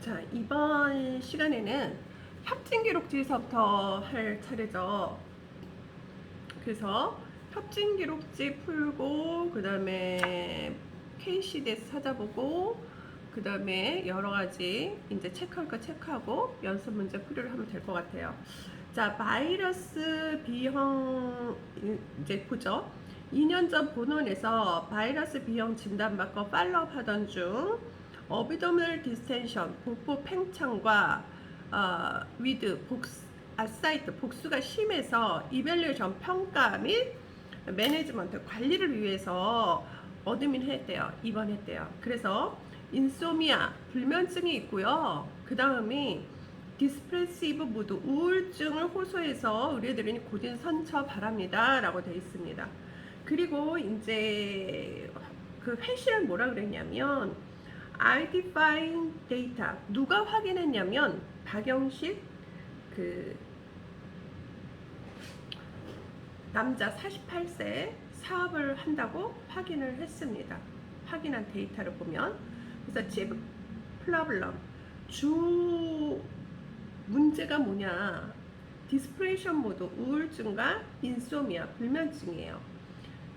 자, 이번 시간에는 협진 기록지에서부터 할 차례죠. 그래서 협진 기록지 풀고, 그 다음에 KCDS 찾아보고, 그 다음에 여러 가지 이제 체크할 거 체크하고 연습 문제 풀이를 하면 될 것 같아요. 자, 바이러스 B형 이제 보죠. 2년 전 본원에서 바이러스 B형 진단받고 팔로업 하던 중 어비더멀 디스텐션, 복부 팽창과 위드 아사이트 복수가 심해서 이밸류에이션 평가 및 매니지먼트 관리를 위해서 어드민했대요. 입원했대요. 그래서 인소미아 불면증이 있고요. 그 다음이 디스프레시브 무드 우울증을 호소해서 의뢰드리니 곧인 선처 바랍니다 라고 되어 있습니다. 그리고 이제 그 회시를 뭐라 그랬냐면 identifying data 누가 확인했냐면 박영식 그 남자 48세 사업을 한다고 확인을 했습니다. 확인한 데이터를 보면 그래서 집 플러블럼 주 문제가 뭐냐 디스프레션 모드 우울증과 인소미아 불면증이에요.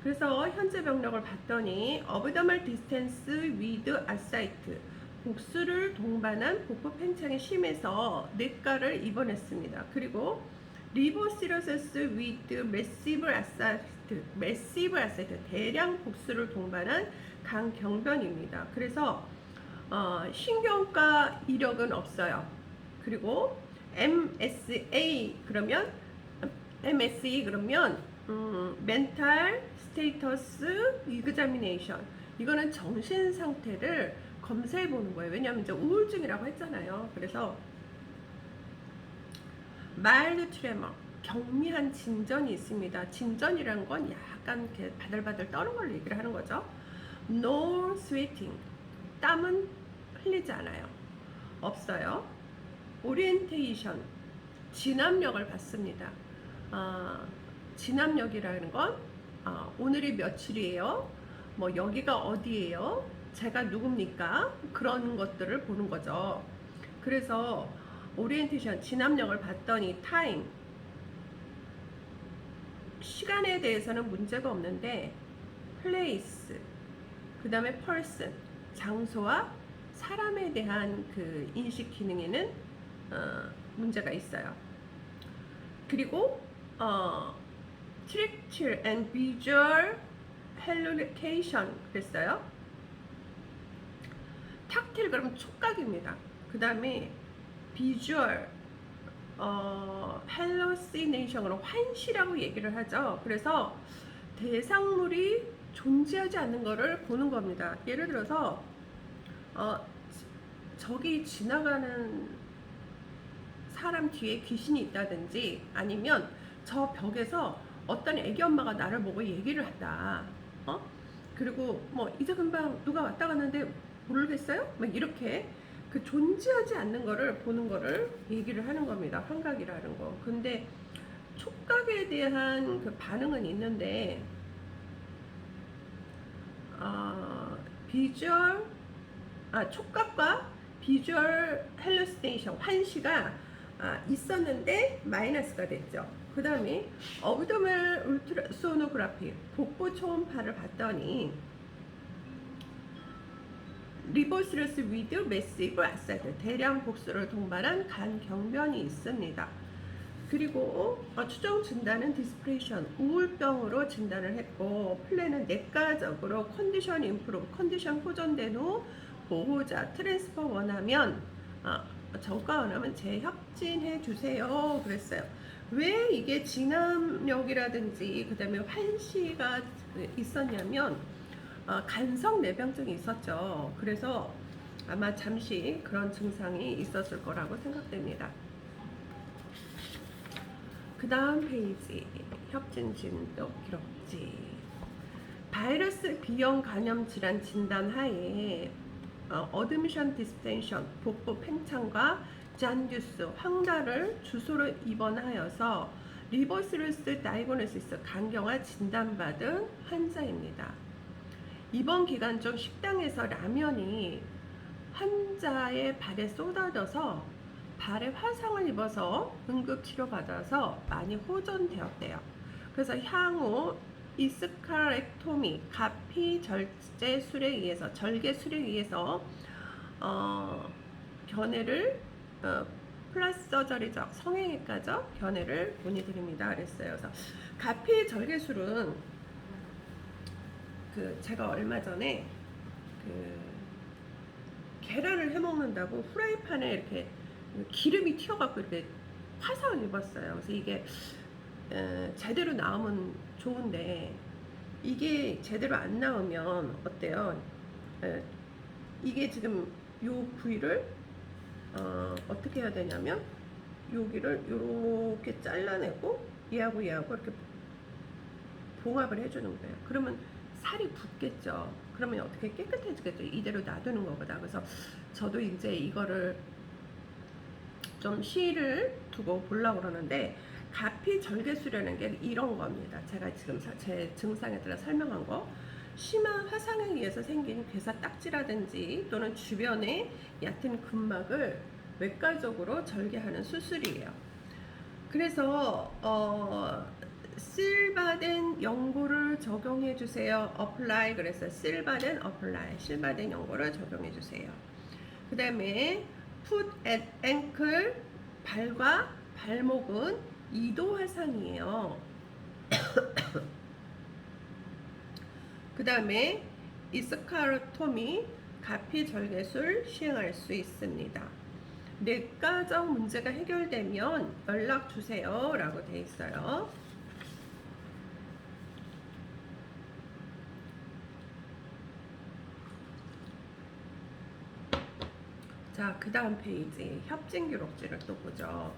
그래서 현재 병력을 봤더니 어비더멀 디스텐스 위드 아사이트 복수를 동반한 복부 팽창이 심해서 내과를 입원했습니다. 그리고 리보시로세스 위드 매시브 아사이트 대량 복수를 동반한 간경변입니다. 그래서 신경과 이력은 없어요. 그리고 MSE 그러면 멘탈 스테이터스 이그자미네이션 이거는 정신 상태를 검사해 보는 거예요. 왜냐하면 이제 우울증이라고 했잖아요. 그래서 마일드 트레머 경미한 진전이 있습니다. 진전이라는 건 약간 이렇게 바들바들 떠는 걸 얘기를 하는 거죠. No sweating 땀은 흘리지 않아요. 없어요. 오리엔테이션 진압력을 받습니다. 진압력이라는 건 오늘이 며칠이에요? 뭐 여기가 어디예요? 제가 누굽니까? 그런 것들을 보는 거죠. 그래서 오리엔테이션 진압력을 봤더니 타임 시간에 대해서는 문제가 없는데 플레이스 그 다음에 펄슨 장소와 사람에 대한 그 인식 기능에는 문제가 있어요. 그리고 tactile and visual hallucination 그랬어요. 탁틸 그러면 촉각입니다. 그 다음에 visual hallucination으로 환시라고 얘기를 하죠. 그래서 대상물이 존재하지 않는 것을 보는 겁니다. 예를 들어서 저기 지나가는 사람 뒤에 귀신이 있다든지 아니면 저 벽에서 어떤 애기 엄마가 나를 보고 얘기를 한다. 그리고 뭐 이제 금방 누가 왔다 갔는데 모르겠어요? 막 이렇게 그 존재하지 않는 거를 보는 거를 얘기를 하는 겁니다. 환각이라는 거. 근데 촉각에 대한 그 반응은 있는데 촉각과 비주얼 헬루시네이션 환시가 있었는데 마이너스가 됐죠. 그 다음에 어브도멜 울트라소노그라피 복부 초음파를 봤더니 리보시러스 위드 매시브 아사이트 대량 복수를 동반한 간경변이 있습니다. 그리고 추정 진단은 디스프레션 우울병으로 진단을 했고 플랜은 내과적으로 컨디션 임프루브 컨디션 호전된 후 보호자 트랜스퍼 원하면 정가 원하면 재협진해 주세요 그랬어요. 왜 이게 진압력이라든지 그 다음에 환시가 있었냐면 간성 내병증이 있었죠. 그래서 아마 잠시 그런 증상이 있었을 거라고 생각됩니다. 그 다음 페이지 협진 진도 기록지 바이러스 B형 감염 질환 진단 하에 어드미션 디스텐션 복부 팽창과 잔듀스 황달을 주소로 입원하여서 리버시러스 다이고노시스 간경화 진단받은 환자입니다. 입원 기간 중 식당에서 라면이 환자 환자의 발에 쏟아져서 발에 화상을 입어서 응급치료 받아서 많이 호전되었대요. 그래서 향후 이스카렉토미, 가피 절제술에 의해서 절개술에 의해서 견해를 플라스 서저리적 성형외과적 견해를 문의드립니다. 그랬어요. 그래서 가피 절개술은 제가 얼마 전에 계란을 해 먹는다고 후라이팬에 이렇게 기름이 튀어갖고 이렇게 화상을 입었어요. 그래서 이게 제대로 나오면 좋은데 이게 제대로 안 나오면 어때요? 이게 지금 요 부위를 어떻게 해야 되냐면 여기를 이렇게 잘라내고 얘하고 이렇게 봉합을 해주는 거예요. 그러면 살이 붙겠죠. 그러면 어떻게 깨끗해지겠죠. 이대로 놔두는 것보다. 그래서 저도 이제 이거를 좀 시일을 두고 보려고 그러는데, 가피 절개술이라는 게 이런 겁니다. 제가 지금 제 증상에 따라 설명한 거. 심한 화상에 의해서 생긴 괴사 딱지라든지 또는 주변에 얕은 근막을 외과적으로 절개하는 수술이에요. 그래서 실바덴 연고를 적용해 주세요. 어플라이. 그래서 실바덴 어플라이, 실바덴 연고를 적용해 주세요. 그 다음에 풋 앤 앵클, 발과 발목은 2도 화상이에요. 그 다음에 이스카르토미, 가피 절개술 시행할 수 있습니다. 내과적 문제가 해결되면 연락 주세요 라고 돼 있어요. 자, 그 다음 페이지 협진 기록지를 또 보죠.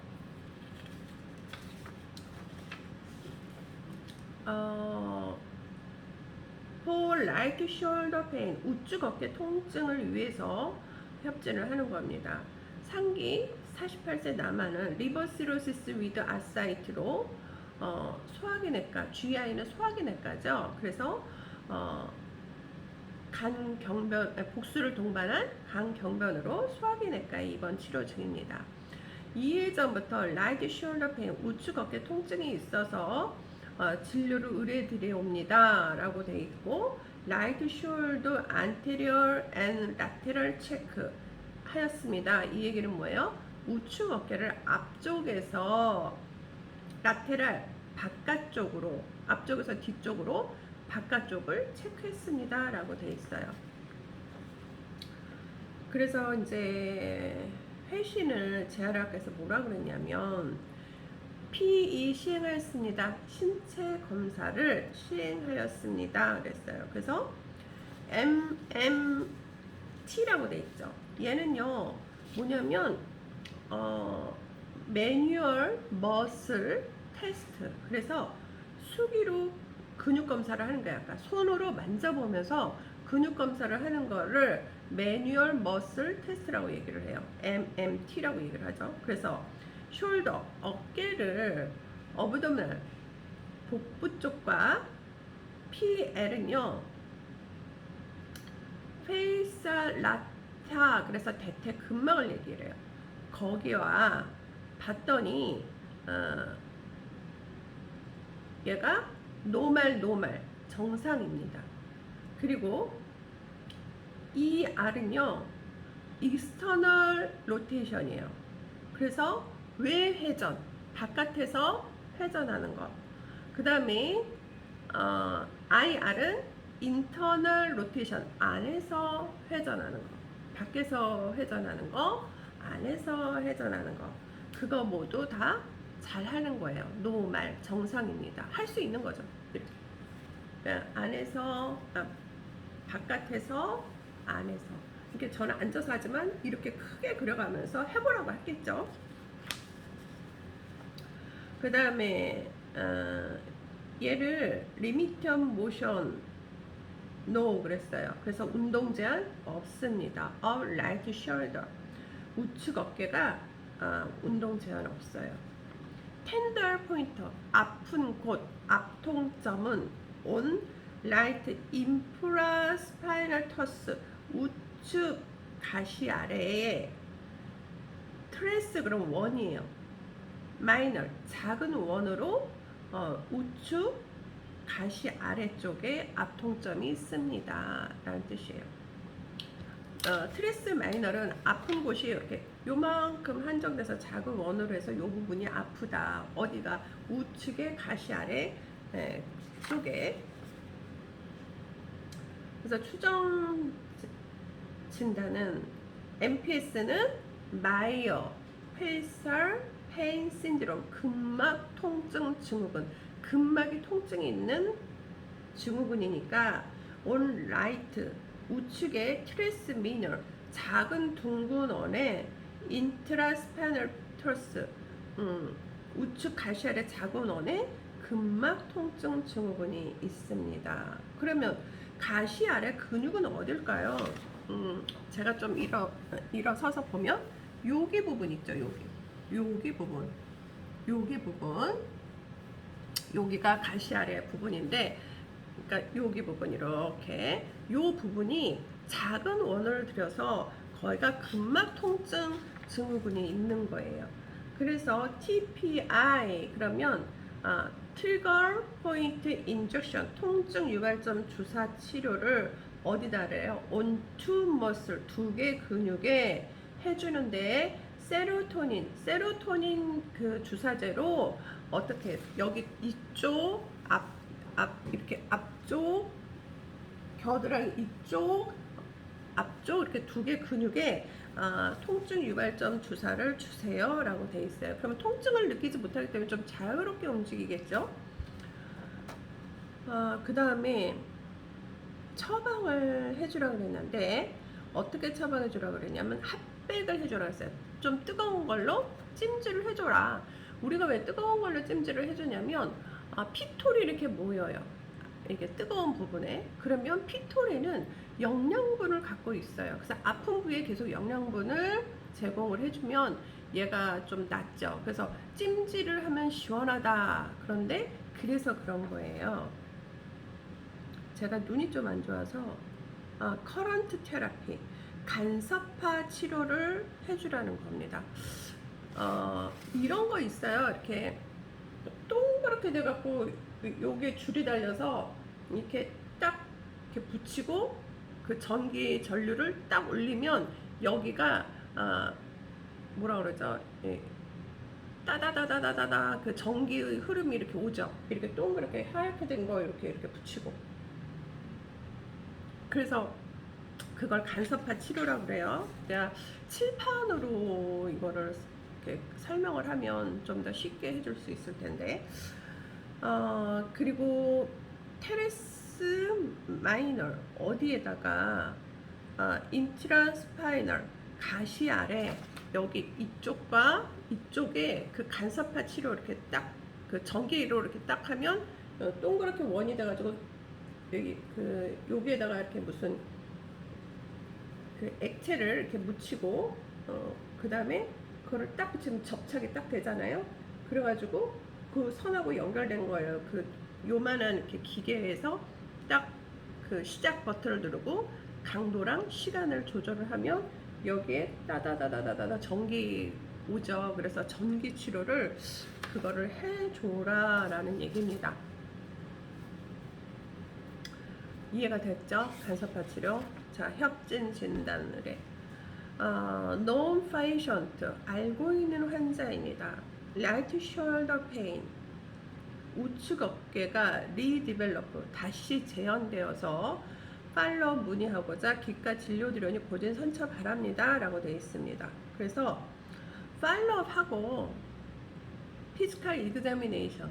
For right shoulder pain, 우측 어깨 통증을 위해서 협진을 하는 겁니다. 상기 48세 남아는 리버시로시스 위드 아사이트로 소화기내과, GI는 소화기내과죠. 그래서 복수를 동반한 간경변으로 소화기내과에 입원 치료 중입니다. 2일 전부터 라이트 숄더 페인, 우측 어깨 통증이 있어서 진료를 의뢰드려옵니다 라고 돼 있고, 라이트 숄더 안테리얼 앤 라테럴 체크 하였습니다. 이 얘기는 뭐예요? 우측 어깨를 앞쪽에서 라테랄 바깥쪽으로, 앞쪽에서 뒤쪽으로 바깥쪽을 체크했습니다 라고 돼 있어요. 그래서 이제 회신을 재활학에서 뭐라 그랬냐면 PE 시행하였습니다. 신체 검사를 시행하였습니다 그랬어요. 그래서 MMT라고 돼 있죠. 얘는요 뭐냐면 매뉴얼 머슬 테스트. 그래서 수기로 근육 검사를 하는 거야. 그러니까 손으로 만져보면서 근육 검사를 하는 거를 매뉴얼 머슬 테스트라고 얘기를 해요. MMT라고 얘기를 하죠. 그래서 숄더, 어깨를 어브도미널, 복부 쪽과 PL은요 페이살라타, 그래서 대퇴 근막을 얘기를 해요. 거기와 봤더니 얘가 노말 정상입니다. 그리고 이 R은요 익스터널 로테이션이에요. 그래서 외회전, 바깥에서 회전하는 것. 그 다음에 IR은 인터널 로테이션, 안에서 회전하는 거. 밖에서 회전하는 거, 안에서 회전하는 거. 그거 모두 다 잘하는 거예요. 노말 정상입니다. 할 수 있는 거죠. 안에서 바깥에서 안에서. 이렇게 저는 앉아서 하지만 이렇게 크게 그려가면서 해보라고 했겠죠. 그 다음에 얘를 리미션 모션 NO 그랬어요. 그래서 운동 제한 없습니다. Of right shoulder, 우측 어깨가 운동 제한 없어요. 텐더 포인터, 아픈 곳, 앞통점은 on right infraspinatus, 우측 가시 아래에 트레스 그럼 원이에요. 마이너 작은 원으로 우측 가시 아래쪽에 앞통점이 있습니다 라는 뜻이에요. 트레스 마이너는 아픈 곳이 이렇게 요만큼 한정돼서 작은 원으로 해서 요 부분이 아프다. 어디가 우측의 가시 아래 쪽에. 그래서 추정 진단은 MPS는 마이어 펠살 페인 신드롬 근막 통증 증후군. 근막이 통증이 있는 증후군이니까 온 라이트 우측의 트레스 미너 작은 둥근 원에 인트라스파이널 터스 우측 가시 아래 작은 원에 근막 통증 증후군이 있습니다. 그러면 가시 아래 근육은 어딜까요? 제가 좀 일어서서 보면 여기 부분 있죠. 여기 부분 여기가 가시 아래 부분인데, 그러니까 여기 부분 이렇게 요 부분이 작은 원을 들여서 거기가 근막 통증 증후군이 있는 거예요. 그래서 TPI 그러면 트리거 포인트 인젝션 통증 유발점 주사 치료를 어디다 해요? on two muscle 두 개 근육에 해주는데 세로토닌 그 주사제로 어떻게 여기 이쪽 이렇게 앞쪽 겨드랑이 이쪽 앞쪽 이렇게 두 개 근육에 통증 유발점 주사를 주세요 라고 돼 있어요. 그러면 통증을 느끼지 못하기 때문에 좀 자유롭게 움직이겠죠. 그 다음에 처방을 해주라고 그랬는데 어떻게 처방해 주라고 그랬냐면 핫백을 해주라고 했어요. 좀 뜨거운 걸로 찜질을 해줘라. 우리가 왜 뜨거운 걸로 찜질을 해주냐면 피톨이 이렇게 모여요. 이게 뜨거운 부분에. 그러면 피톨에는 영양분을 갖고 있어요. 그래서 아픈 부위에 계속 영양분을 제공을 해주면 얘가 좀 낫죠. 그래서 찜질을 하면 시원하다. 그런데 그래서 그런 거예요. 제가 눈이 좀 안 좋아서 커런트 테라피 간섭파 치료를 해주라는 겁니다. 이런 거 있어요. 이렇게 동그랗게 돼갖고 요게 줄이 달려서 이렇게 딱 이렇게 붙이고 그 전기 전류를 딱 올리면 여기가 뭐라 그러죠? 따다다다다다다 그 전기의 흐름이 이렇게 오죠. 이렇게 동그랗게 하얗게 된 거 이렇게 붙이고. 그래서 그걸 간섭파 치료라고 그래요. 내가 칠판으로 이거를 이렇게 설명을 하면 좀 더 쉽게 해줄 수 있을 텐데. 그리고 테레스 마이너 어디에다가 인트라스파이널 가시 아래 여기 이쪽과 이쪽에 그 간섭파 치료 이렇게 딱 그 전기로 이렇게 딱 하면 동그랗게 원이 돼가지고 여기 여기에다가 이렇게 무슨 그 액체를 이렇게 묻히고 그 다음에 그거를 딱 붙이면 접착이 딱 되잖아요. 그래가지고 그 선하고 연결된 거예요. 그 요만한 이렇게 기계에서 딱 그 시작 버튼을 누르고 강도랑 시간을 조절을 하면 여기에 따다다다다다 전기 오죠. 그래서 전기 치료를 그거를 해줘라 라는 얘기입니다. 이해가 됐죠? 간섭파 치료. 자, 협진 진단을 해. known patient, 알고 있는 환자입니다. right shoulder pain, 우측 어깨가 리디벨로프, 다시 재현되어서 팔로우 문의하고자 기과 진료드려니 고진 선처 바랍니다 라고 되어 있습니다. 그래서 팔로우하고 피지컬 이그자미네이션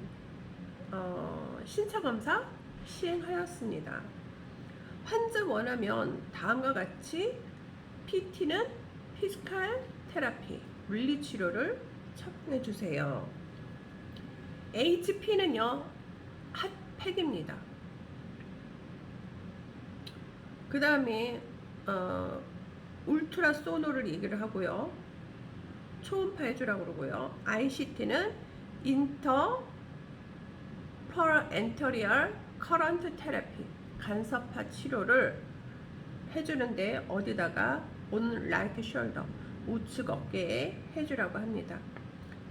신체 검사 시행하였습니다. 환자 원하면 다음과 같이 PT는 피지컬 테라피, 물리치료를 처방해 주세요. HP는요, 핫팩입니다. 그 다음에 울트라 소노를 얘기를 하고요. 초음파 해주라고 그러고요. ICT는 인터 엔터리얼 커런트 테라피, 간섭파 치료를 해주는데 어디다가 on right shoulder, 우측 어깨에 해주라고 합니다.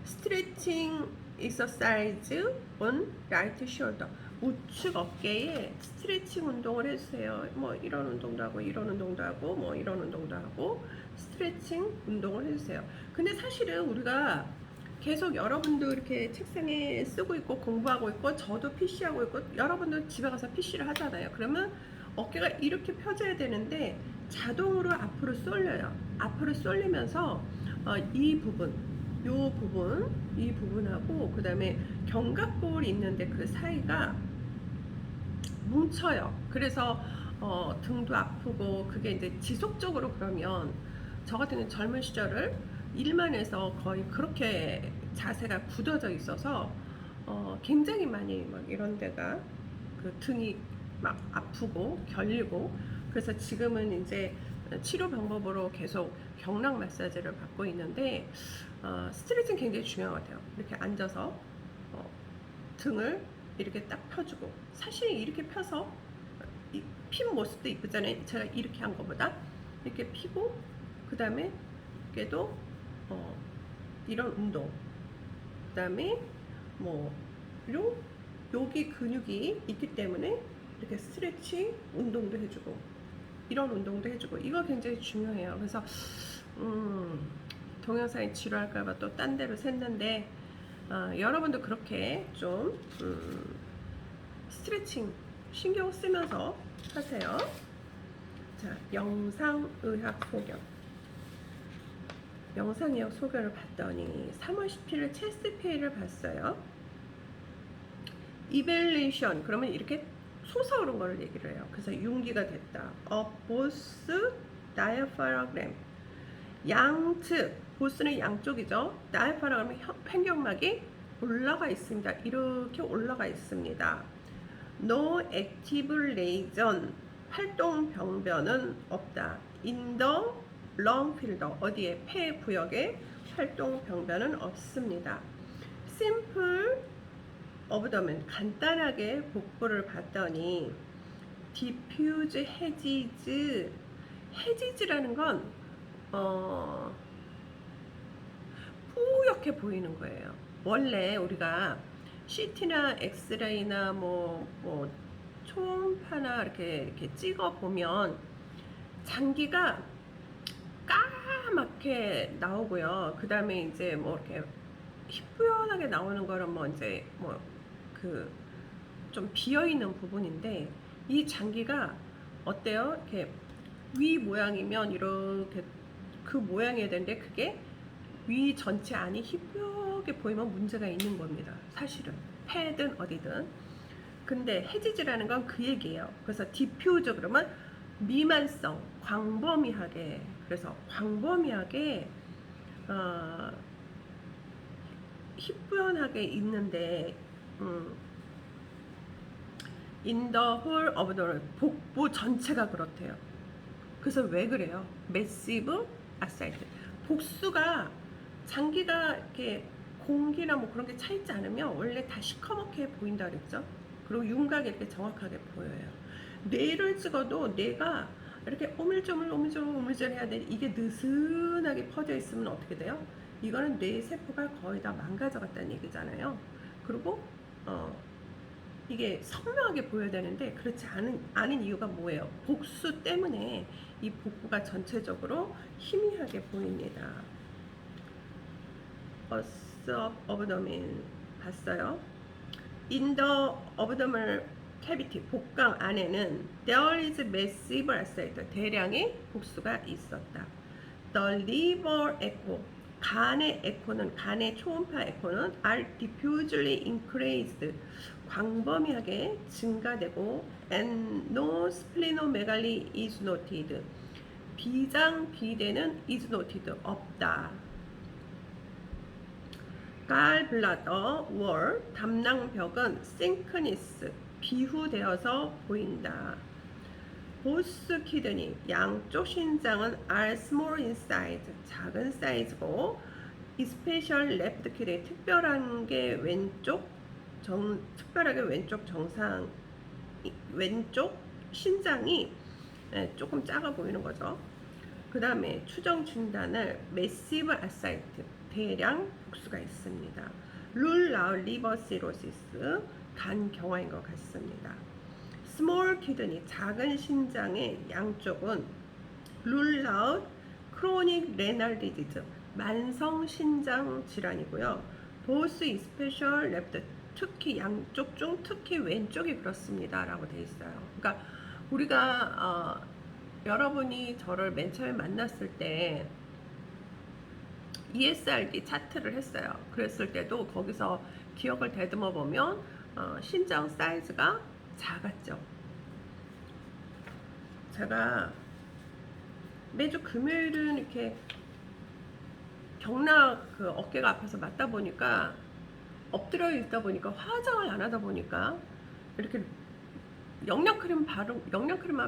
스트레칭 exercise on right shoulder, 우측 어깨에 스트레칭 운동을 해주세요. 뭐 이런 운동도 하고 이런 운동도 하고 뭐 이런 운동도 하고 스트레칭 운동을 해주세요. 근데 사실은 우리가 계속 여러분도 이렇게 책상에 쓰고 있고 공부하고 있고 저도 PC 하고 있고 여러분도 집에 가서 PC를 하잖아요. 그러면 어깨가 이렇게 펴져야 되는데 자동으로 앞으로 쏠려요. 앞으로 쏠리면서 이 부분, 이 부분하고 그 다음에 견갑골이 있는데 그 사이가 뭉쳐요. 그래서 등도 아프고 그게 이제 지속적으로 그러면 저 같은 경우는 젊은 시절을 일만 해서 거의 그렇게 자세가 굳어져 있어서 굉장히 많이 막 이런 데가 그 등이 막 아프고 결리고 그래서 지금은 이제 치료 방법으로 계속 경락 마사지를 받고 있는데 스트레칭 굉장히 중요한 것 같아요. 이렇게 앉아서 등을 이렇게 딱 펴주고 사실 이렇게 펴서 핀 모습도 이쁘잖아요. 제가 이렇게 한 것보다 이렇게 피고 그 다음에 깨도 이런 운동 그 다음에 뭐 여기 근육이 있기 때문에 이렇게 스트레칭 운동도 해주고 이런 운동도 해주고 이거 굉장히 중요해요. 그래서 동영상이 지루할까봐 또 딴 데로 샜는데 여러분도 그렇게 좀 스트레칭 신경 쓰면서 하세요. 자, 영상의학 소견. 영상의학 소견을 봤더니 3월 17일 체스트 페이를 봤어요. 이벨레이션 그러면 이렇게 솟아오른 거를 얘기를 해요. 그래서 융기가 됐다. 보스 다이아파라그램 양측 보스는 양쪽이죠. 다이아파라그램은 횡격막이 올라가 있습니다. 이렇게 올라가 있습니다. No active lesion 활동 병변은 없다. In the lung field 어디에 폐 구역에 활동 병변은 없습니다. Simple abdomen 간단하게 복부를 봤더니 diffuse hedges hedges라는 건 뿌옇게 보이는 거예요. 원래 우리가 CT나 엑스레이나 뭐 초음파나 이렇게 찍어 보면 장기가 까맣게 나오고요. 그 다음에 이제 뭐 이렇게 희뿌연하게 나오는 거는 뭐 이제 뭐 그 좀 비어 있는 부분인데 이 장기가 어때요? 이렇게 위 모양이면 이렇게 그 모양이어야 되는데 그게 위 전체 안이 희뿌옇게 보이면 문제가 있는 겁니다. 사실은 폐든 어디든. 근데 해지지라는 건 그 얘기예요. 그래서 디퓨저 그러면 미만성, 광범위하게. 그래서 광범위하게 희뿌연하게 있는데 in the whole of the 복부 전체가 그렇대요. 그래서 왜 그래요? massive ascites 복수가 장기가 이렇게 공기나 뭐 그런 게 차 있지 않으면 원래 다 시커멓게 보인다 그랬죠. 그리고 윤곽이 이렇게 정확하게 보여요. 뇌를 찍어도 뇌가 이렇게 오물조물 해야 돼. 이게 느슨하게 퍼져 있으면 어떻게 돼요? 이거는 뇌 세포가 거의 다 망가져갔다는 얘기잖아요. 그리고 이게 선명하게 보여야 되는데 그렇지 않은 이유가 뭐예요? 복수 때문에 이 복부가 전체적으로 희미하게 보입니다. abdomen 봤어요? In the abdominal cavity 복강 안에는 there is massive ascites 대량의 복수가 있었다. The liver echo 간의 에코는 간의 초음파 에코는 are diffusely increased 광범위하게 증가되고 and no splenomegaly is noted 비장 비대는 is noted 없다. gallbladder wall 담낭벽은 synchronous 비후되어서 보인다. 보스 키드니 양쪽 신장은 are small in size 작은 사이즈고 especially left kidney 특별한 게 특별하게 왼쪽 신장이 조금 작아 보이는 거죠. 그 다음에 추정 진단을 매시브 아사이트 대량 복수가 있습니다. 룰 아웃 리버 시로시스 간 경화인 것 같습니다. 스몰 키드니 작은 신장의 양쪽은 룰 아웃 크로닉 레날 디지즈 만성 신장 질환이고요. 보스 이스페셜 랩트 특히 양쪽 중 특히 왼쪽이 그렇습니다 라고 되어 있어요. 그러니까 우리가 여러분이 저를 맨 처음에 만났을 때 ESRD 차트를 했어요. 그랬을 때도 거기서 기억을 되듬어 보면 신장 사이즈가 작았죠. 제가 매주 금요일은 이렇게 경락 그 어깨가 아파서 맞다 보니까 엎드려 있다 보니까 화장을 안 하다 보니까 이렇게 영양크림만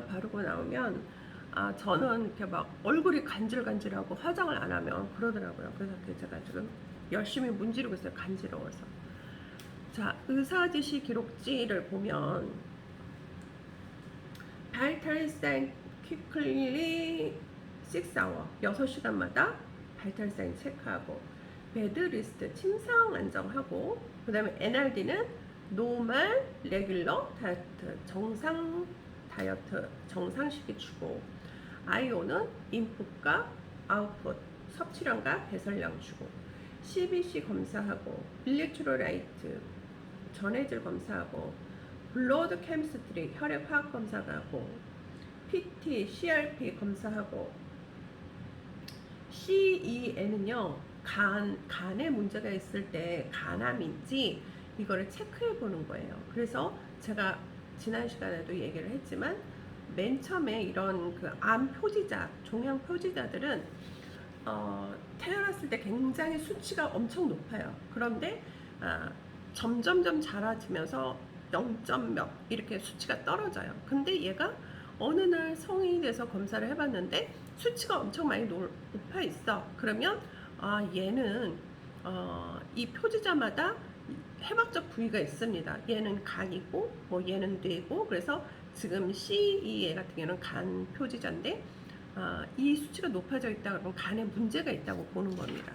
바르고 나오면 저는 이렇게 막 얼굴이 간질간질하고 화장을 안 하면 그러더라고요. 그래서 제가 지금 열심히 문지르고 있어요. 간지러워서. 자, 의사 지시 기록지를 보면 바이탈 사인 퀵클리 6hour 6시간마다 바이탈 사인 체크하고 베드 리스트 침상 안정하고 그 다음에 NRD는 노멀 레귤러 다이어트 정상 다이어트 정상식이 주고 IO는 인풋과 아웃풋 섭취량과 배설량 주고 CBC 검사하고 일렉트로라이트 전해질 검사하고 블러드 케미스트리 혈액 화학 검사하고 PT, CRP 검사하고 CEN은요 간에 문제가 있을 때 간암인지 이거를 체크해 보는 거예요. 그래서 제가 지난 시간에도 얘기를 했지만 맨 처음에 이런 그 암 표지자, 종양 표지자들은 태어났을 때 굉장히 수치가 엄청 높아요. 그런데 점점점 자라지면서 0점 몇 이렇게 수치가 떨어져요. 근데 얘가 어느 날 성인이 돼서 검사를 해봤는데 수치가 엄청 많이 높아 있어. 그러면 얘는 이 표지자마다 해박적 부위가 있습니다. 얘는 간이고 뭐 얘는 뇌고 그래서 지금 CE 같은 경우는 간 표지자인데 이 수치가 높아져 있다 그러면 간에 문제가 있다고 보는 겁니다.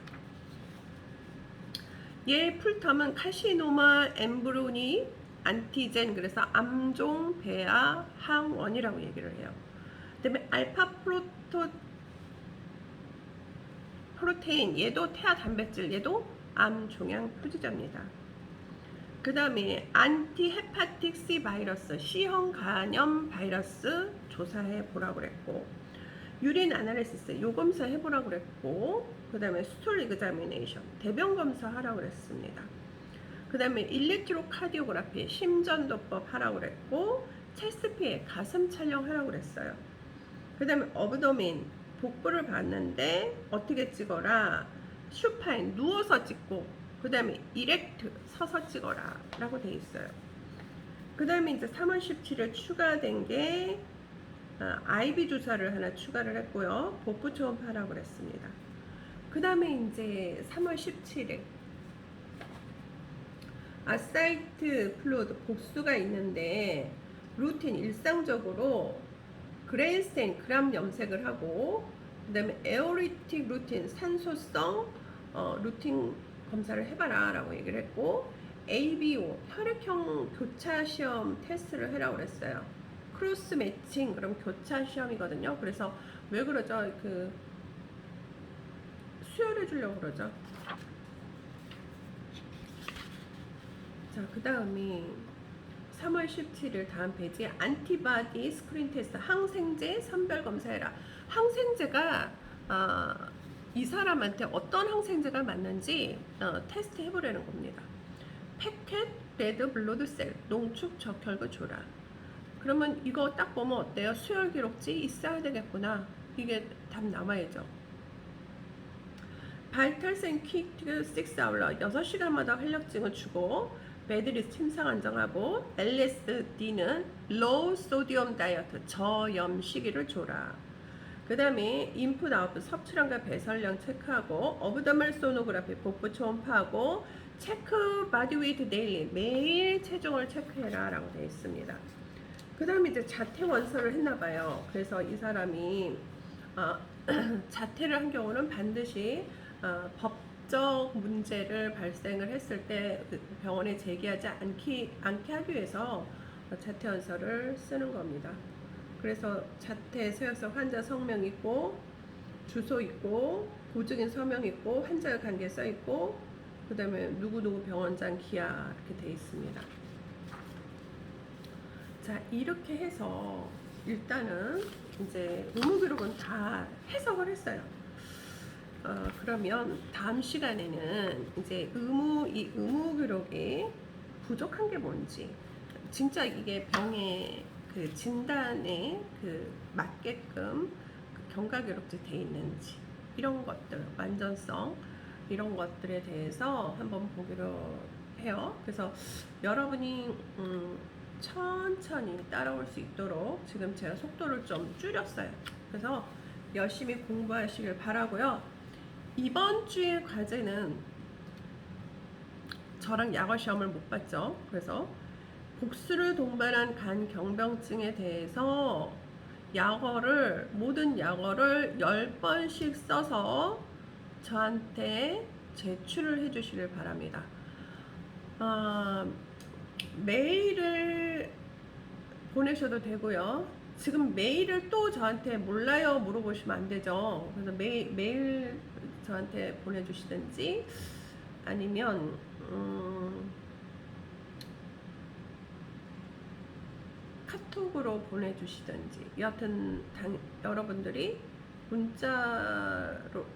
얘 풀텀은 카시노마 엠브로니 안티젠 그래서 암종 배아 항원이라고 얘기를 해요. 그다음에 알파 프로테인 얘도 태아 단백질 얘도 암 종양 표지자입니다. 그 다음에 안티 헤파틱 C 바이러스 C형 간염 바이러스 조사해 보라고 그랬고 유린 아날리시스 요 검사 해보라고 그랬고 그 다음에 스톨 이그자미네이션 대변 검사 하라고 그랬습니다. 그 다음에 일렉트로카디오그라피 심전도법 하라고 그랬고 체스트피에 가슴 촬영하라고 그랬어요. 그 다음에 어브도민 복부를 봤는데 어떻게 찍어라 슈파인 누워서 찍고 그 다음에 이렉트 서서 찍어라 라고 돼 있어요. 그 다음에 이제 3월 17일 추가된 게 IB 주사를 하나 추가를 했고요. 복부 초음파라고 그랬습니다. 그 다음에 이제 3월 17일 아사이트 플루이드 복수가 있는데 루틴 일상적으로 그레인스테인 그람 염색을 하고 그 다음에 에오리틱 루틴 산소성 루틴 검사를 해봐라 라고 얘기를 했고 ABO 혈액형 교차 시험 테스트를 해라고 그랬어요. 크로스 매칭 그럼 교차 시험이거든요. 그래서 왜 그러죠? 그 수혈해 주려고 그러죠. 자, 그 다음에 3월 17일 다음 페이지에 안티바디 스크린 테스트 항생제 선별 검사해라. 항생제가 이 사람한테 어떤 항생제가 맞는지 테스트 해보려는 겁니다. 패켓 레드 블러드셀 농축 적혈구 조라. 그러면 이거 딱 보면 어때요? 수혈 기록지 있어야 되겠구나. 이게 답 나와야죠. 바이탈센 퀵 6아울러 6시간마다 활력증을 주고 베드리스 침상 안정하고 LSD는 로우 소디움 다이어트 저염 시기를 줘라. 그 다음에 인풋 아웃풋 섭취량과 배설량 체크하고 어브더멀 소노그래피 복부 초음파하고 체크 바디 웨이트 데일리 매일 체중을 체크해라 라고 되어 있습니다. 그 다음에 이제 자퇴 원서를 했나봐요. 그래서 이 사람이 자퇴를 한 경우는 반드시 법적 문제를 발생을 했을 때 병원에 제기하지 않게 하기 위해서 자퇴원서를 쓰는 겁니다. 그래서 자퇴 서약서 환자 성명 있고 주소 있고 보증인 서명 있고 환자 관계 써 있고 그 다음에 누구누구 병원장 기하 이렇게 돼 있습니다. 자, 이렇게 해서 일단은 이제 의무기록은 다 해석을 했어요. 그러면 다음 시간에는 이제 이 의무기록이 부족한 게 뭔지, 진짜 이게 병의 그 진단에 그 맞게끔 그 경과기록도 돼 있는지, 이런 것들, 완전성, 이런 것들에 대해서 한번 보기로 해요. 그래서 여러분이 천천히 따라올 수 있도록 지금 제가 속도를 좀 줄였어요. 그래서 열심히 공부하시길 바라고요. 이번 주의 과제는 저랑 약어 시험을 못 봤죠. 그래서 복수를 동반한 간 경병증에 대해서 모든 약어를 10번씩 써서 저한테 제출을 해 주시길 바랍니다. 메일을 보내셔도 되고요. 지금 메일을 또 저한테 몰라요 물어보시면 안 되죠. 그래서 메일 저한테 보내주시든지 아니면 카톡으로 보내주시든지, 여하튼 여러분들이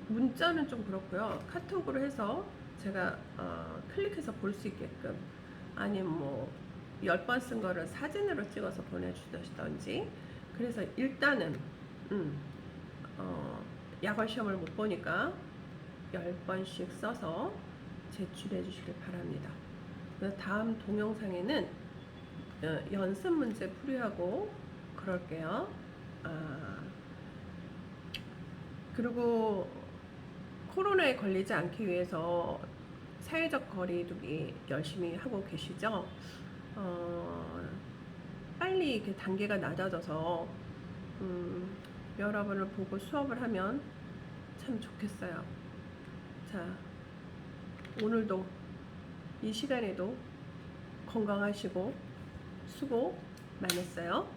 문자는 좀 그렇고요. 카톡으로 해서 제가 클릭해서 볼 수 있게끔, 아니면 뭐 10번 쓴 거를 사진으로 찍어서 보내주시던지. 그래서 일단은 약어 시험을 못 보니까 10번씩 써서 제출해 주시길 바랍니다. 다음 동영상에는 연습 문제 풀이하고 그럴게요. 그리고 코로나에 걸리지 않기 위해서 사회적 거리두기 열심히 하고 계시죠? 빨리 이렇게 단계가 낮아져서 여러분을 보고 수업을 하면 참 좋겠어요. 자, 오늘도 이 시간에도 건강하시고 수고 많았어요.